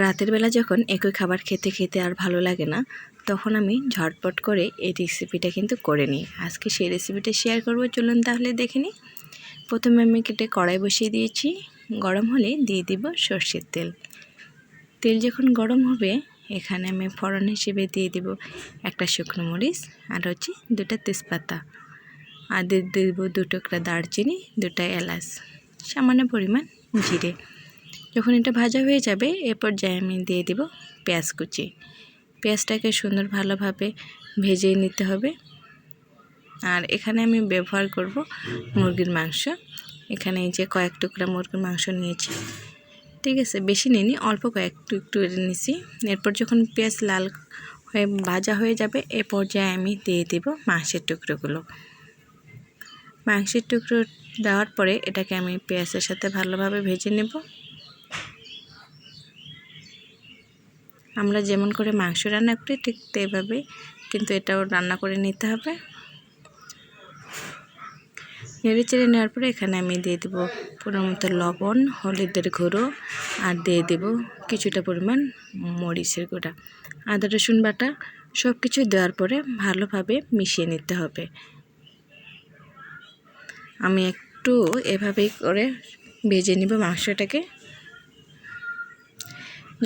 রাতের বেলা যখন একই খাবার খেতে খেতে আর ভালো লাগে না, তখন আমি ঝটপট করে এই রেসিপিটা কিন্তু করে নিই। আজকে সেই রেসিপিটা শেয়ার করব, চলুন তাহলে দেখে নিই। প্রথমে আমি কেটে কড়াই বসিয়ে দিয়েছি। গরম হলে দিয়ে দিব সর্ষের তেল। তেল যখন গরম হবে, এখানে আমি ফোড়ন হিসেবে দিয়ে দিব একটা শুকনো মরিচ আর দুটো তেজপাতা, আর দিয়ে দেব 2 টুকরা দারচিনি, 2টা এলাচ, সামান্য পরিমাণ জিরে। যখন এটা ভাজা হয়ে যাবে, এ পর্যায়ে আমি দিয়ে দেব পেঁয়াজ কুচি। পেঁয়াজটাকে সুন্দর ভালোভাবে ভেজে নিতে হবে। আর এখানে আমি ব্যবহার করব মুরগির মাংস। এখানে এই যে কয়েক টুকরা মুরগির মাংস নিয়েছি, ঠিক আছে, বেশি নিইনি, অল্প একটু নিয়েছি। এরপর যখন পেঁয়াজ লাল হয়ে ভাজা হয়ে যাবে, এ পর্যায়ে আমি দিয়ে দেব মাংসের টুকরোগুলো। মাংসের টুকরো দেওয়ার পরে এটাকে আমি পেঁয়াজের সাথে ভালোভাবে ভেজে নেব। আমরা যেমন করে মাংস রান্না করি ঠিক তেভাবে কিন্তু এটাও রান্না করে নিতে হবে। নেড়ে চেড়ে নেওয়ার পরে এখানে আমি দিয়ে দেবো পরিমাণ লবণ, হলুদের গুঁড়ো, আর দিয়ে দেব কিছুটা পরিমাণ মরিচের গুঁড়া, আদা রসুন বাটা। সব কিছু দেওয়ার পরে ভালোভাবে মিশিয়ে নিতে হবে। আমি একটু এভাবেই করে ভেজে নিব মাংসটাকে।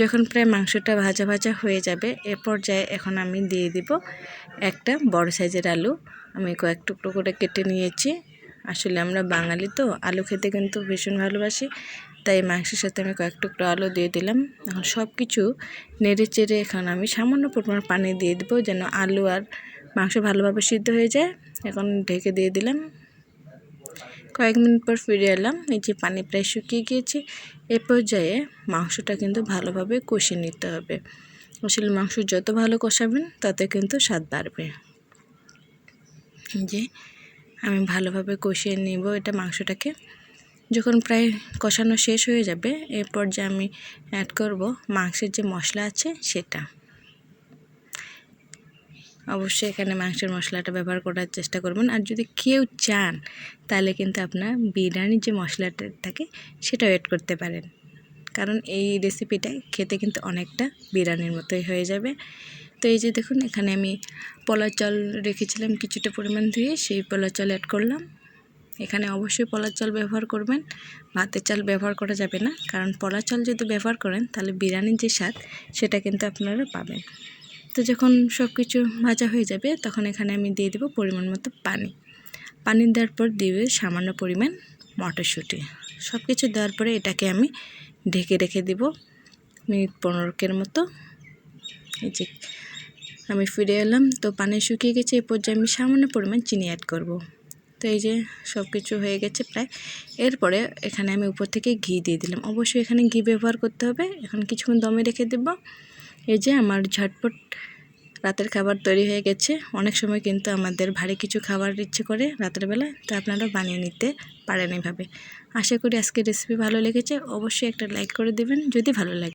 যখন প্রায় মাংসটা ভাজা ভাজা হয়ে যাবে, এ পর্যায়ে এখন আমি দিয়ে দিব একটা বড় সাইজের আলু। আমি কয়েক টুকরো করে কেটে নিয়েছি। আসলে আমরা বাঙালি তো আলু খেতে কিন্তু ভীষণ ভালোবাসি, তাই মাংসের সাথে আমি কয়েক টুকরো আলু দিয়ে দিলাম। এখন সব কিছু নেড়ে চেড়ে এখন আমি সামান্য পরিমাণ পানি দিয়ে দেবো, যেন আলু আর মাংস ভালোভাবে সিদ্ধ হয়ে যায়। এখন ঢেকে দিয়ে দিলাম। কয়েক মিনিট পর ফিরে এলাম। এই যে পানি প্রায় শুকিয়ে গিয়েছে। এ পর্যায়ে মাংসটা কিন্তু ভালোভাবে কষিয়ে নিতে হবে। আসলে মাংস যত ভালো কষাবেন তাতে কিন্তু স্বাদ বাড়বে। যে আমি ভালোভাবে কষিয়ে নিব এটা মাংসটাকে। যখন প্রায় কষানো শেষ হয়ে যাবে, এ পর্যায়ে আমি অ্যাড করব মাংসের যে মশলা আছে সেটা। অবশ্যই এখানে মাংসের মশলাটা ব্যবহার করার চেষ্টা করবেন। আর যদি কেউ চান তাহলে কিন্তু আপনার বিরিয়ানির যে মশলাটা থাকে সেটাও অ্যাড করতে পারেন, কারণ এই রেসিপিটা খেতে কিন্তু অনেকটা বিরিয়ানির মতোই হয়ে যাবে। তো এই যে দেখুন, এখানে আমি পোলার চাল রেখেছিলাম কিছুটা পরিমাণ ধুয়ে, সেই পোলার চাল অ্যাড করলাম। এখানে অবশ্যই পোলার চাল ব্যবহার করবেন, ভাতের চাল ব্যবহার করা যাবে না, কারণ পোলার চাল যদি ব্যবহার করেন তাহলে বিরিয়ানির যে স্বাদ সেটা কিন্তু আপনারা পাবেন। তো যখন সব কিছু ভাজা হয়ে যাবে, তখন এখানে আমি দিয়ে দেবো পরিমাণ মতো পানি। পানি দেওয়ার পর দিবে সামান্য পরিমাণ মটরশুঁটি। সব কিছু দেওয়ার পরে এটাকে আমি ঢেকে রেখে দেব মিনিট 15 মতো। এই যে আমি ফিরে এলাম, তো পানি শুকিয়ে গেছে। এ পর্যায়ে আমি সামান্য পরিমাণ চিনি অ্যাড করব। তো এই যে সব কিছু হয়ে গেছে প্রায়। এরপরে এখানে আমি উপর থেকে ঘি দিয়ে দিলাম। অবশ্যই এখানে ঘি ব্যবহার করতে হবে। এখন কিছুক্ষণ দমে রেখে দেব। এই যে আমার ঝটপট রাতের খাবার তৈরি হয়ে গেছে। অনেক সময় কিন্তু আমাদের ভারী কিছু খাবার ইচ্ছে করে রাতের বেলায়, তো আপনারা বানিয়ে নিতে পারেন এভাবে। আশা করি আজকের রেসিপি ভালো লেগেছে। অবশ্যই একটা লাইক করে দেবেন যদি ভালো লাগে।